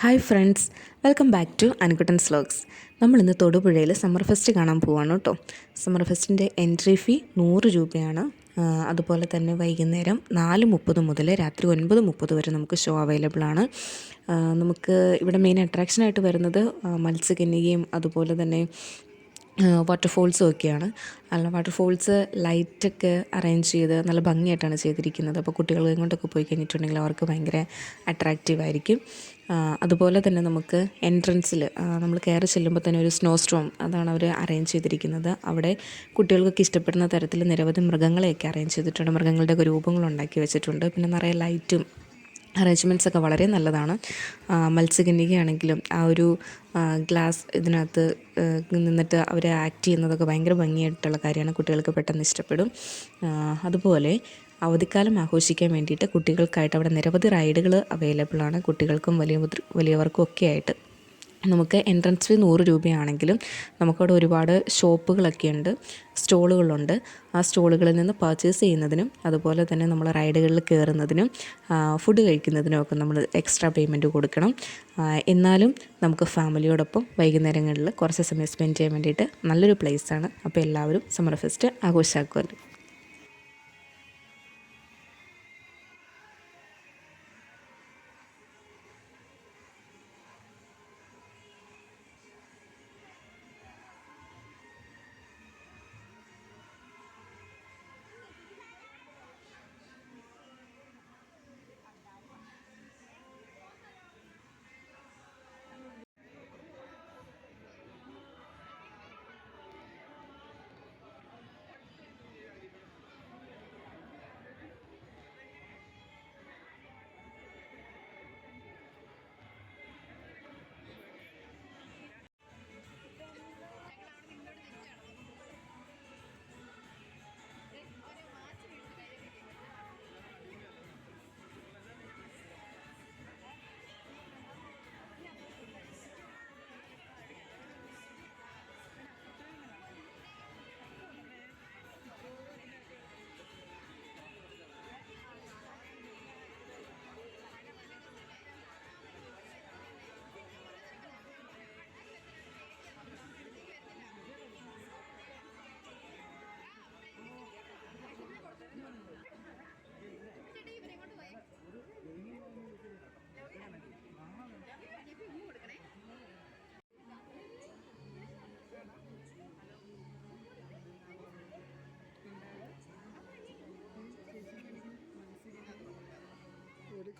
Hi friends, welcome back to Anukuttan's vlogs. നമ്മളിന്ന് തൊടുപുഴയിൽ summer fest കാണാൻ പോവാണ് കേട്ടോ. സമ്മർ ഫെസ്റ്റിൻ്റെ എൻട്രി ഫീ 100 രൂപയാണ്. അതുപോലെ തന്നെ വൈകുന്നേരം 4:30 മുതൽ രാത്രി 9:30 വരെ നമുക്ക് ഷോ അവൈലബിൾ ആണ്. നമുക്ക് ഇവിടെ മെയിൻ അട്രാക്ഷനായിട്ട് വരുന്നത് മത്സ്യകന്യകയും അതുപോലെ തന്നെ വാട്ടർഫോൾസും ഒക്കെയാണ്. വാട്ടർഫോൾസ് ലൈറ്റൊക്കെ അറേഞ്ച് ചെയ്ത് നല്ല ഭംഗിയായിട്ടാണ് ചെയ്തിരിക്കുന്നത്. അപ്പോൾ കുട്ടികളെ കൊണ്ടൊക്കെ പോയി കഴിഞ്ഞിട്ടുണ്ടെങ്കിൽ അവർക്ക് ഭയങ്കര അട്രാക്റ്റീവായിരിക്കും. അതുപോലെ തന്നെ നമുക്ക് എൻട്രൻസിൽ നമ്മൾ കയറി ചെല്ലുമ്പോൾ തന്നെ ഒരു സ്നോ സ്റ്റോം അതാണ് അവർ അറേഞ്ച് ചെയ്തിരിക്കുന്നത്. അവിടെ കുട്ടികൾക്കൊക്കെ ഇഷ്ടപ്പെടുന്ന തരത്തിൽ നിരവധി മൃഗങ്ങളെയൊക്കെ അറേഞ്ച് ചെയ്തിട്ടുണ്ട്. മൃഗങ്ങളുടെയൊക്കെ രൂപങ്ങളുണ്ടാക്കി വെച്ചിട്ടുണ്ട്. പിന്നെ നിറയെ ലൈറ്റും അറേഞ്ച്മെൻറ്റ്സൊക്കെ വളരെ നല്ലതാണ്. മത്സ്യകന്യകയാണെങ്കിലും ആ ഒരു ഗ്ലാസ് ഇതിനകത്ത് നിന്നിട്ട് അവർ ആക്ട് ചെയ്യുന്നതൊക്കെ ഭയങ്കര ഭംഗിയായിട്ടുള്ള കാര്യമാണ്. കുട്ടികൾക്ക് പെട്ടെന്ന് ഇഷ്ടപ്പെടും. അതുപോലെ അവധിക്കാലം ആഘോഷിക്കാൻ വേണ്ടിയിട്ട് കുട്ടികൾക്കായിട്ട് അവിടെ നിരവധി റൈഡുകൾ അവൈലബിൾ ആണ്. കുട്ടികൾക്കും വലിയവർക്കും ഒക്കെ ആയിട്ട്. നമുക്ക് എൻട്രൻസ് ഫീ 100 രൂപയാണെങ്കിലും നമുക്കവിടെ ഒരുപാട് ഷോപ്പുകളൊക്കെ ഉണ്ട്, സ്റ്റോളുകളുണ്ട്. ആ സ്റ്റോളുകളിൽ നിന്ന് പർച്ചേസ് ചെയ്യുന്നതിനും അതുപോലെ തന്നെ നമ്മൾ റൈഡുകളിൽ കയറുന്നതിനും ഫുഡ് കഴിക്കുന്നതിനും ഒക്കെ നമ്മൾ എക്സ്ട്രാ പേയ്മെൻറ്റ് കൊടുക്കണം. എന്നാലും നമുക്ക് ഫാമിലിയോടൊപ്പം വൈകുന്നേരങ്ങളിൽ കുറച്ച് സമയം സ്പെൻഡ് ചെയ്യാൻ വേണ്ടിയിട്ട് നല്ലൊരു പ്ലേസാണ്. അപ്പോൾ എല്ലാവരും സമ്മർ ഫെസ്റ്റ് ആഘോഷമാക്കുമല്ലോ.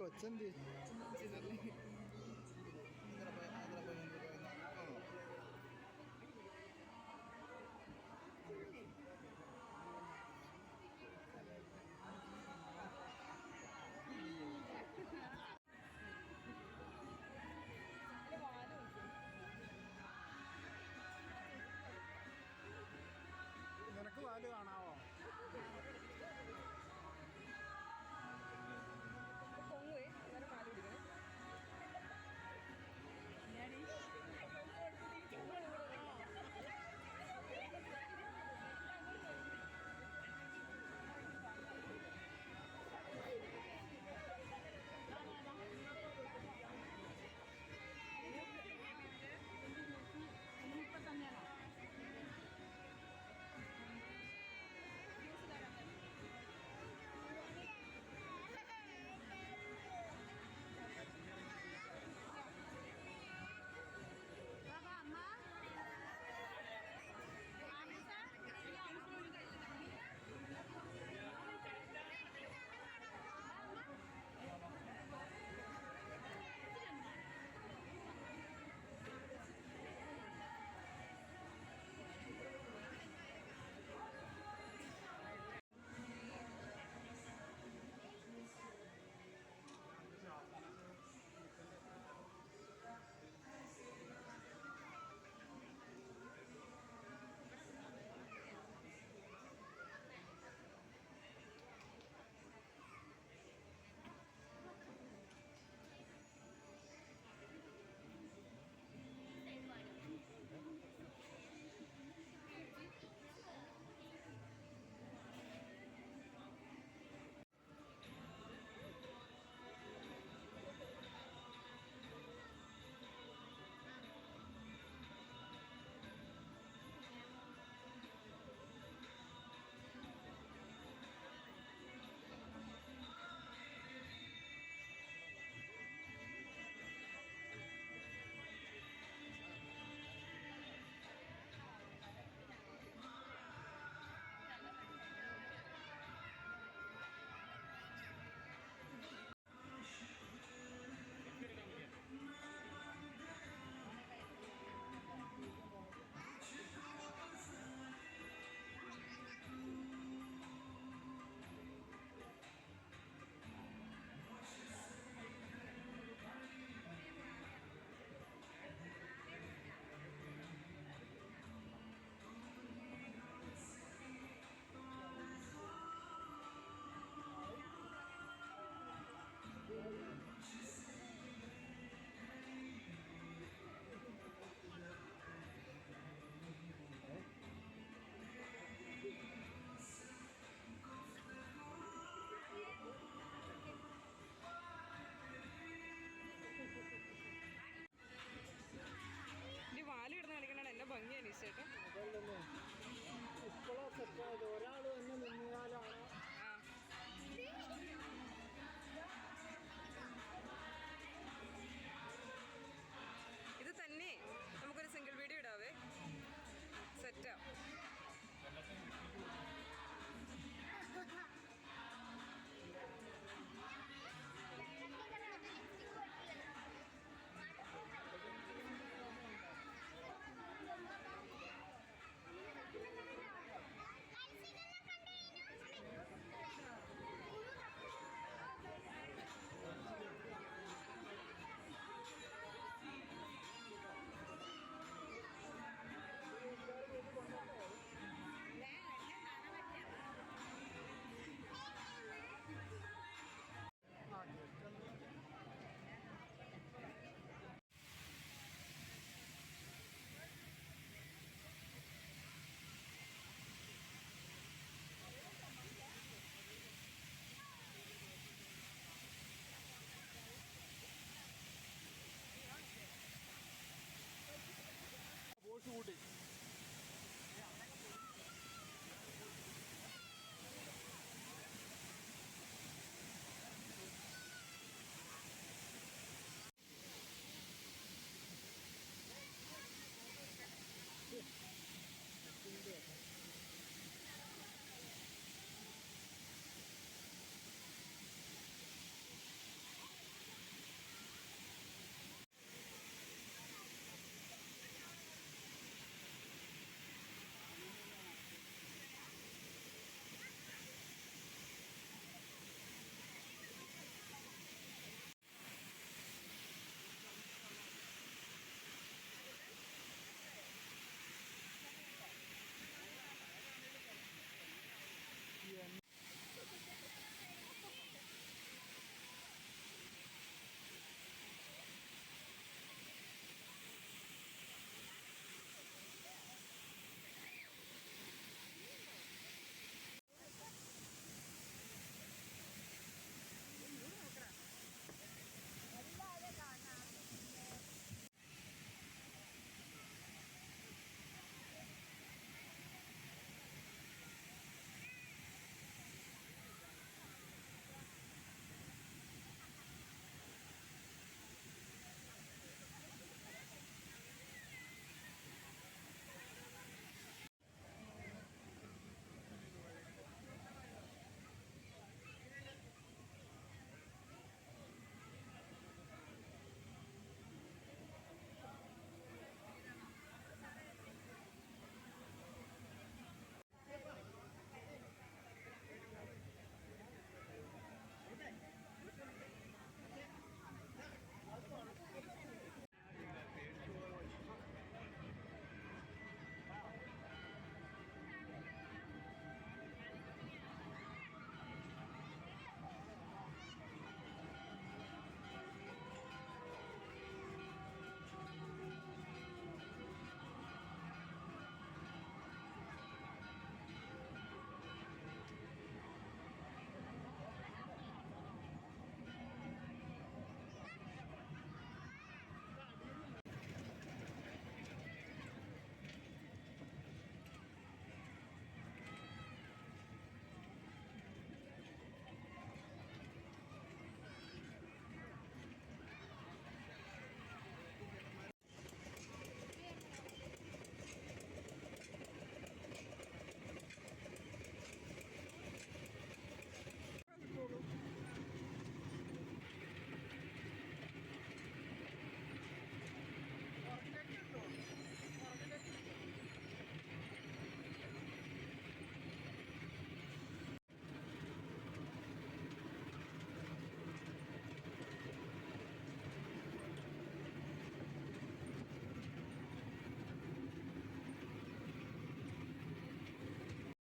കൊച്ചന്തി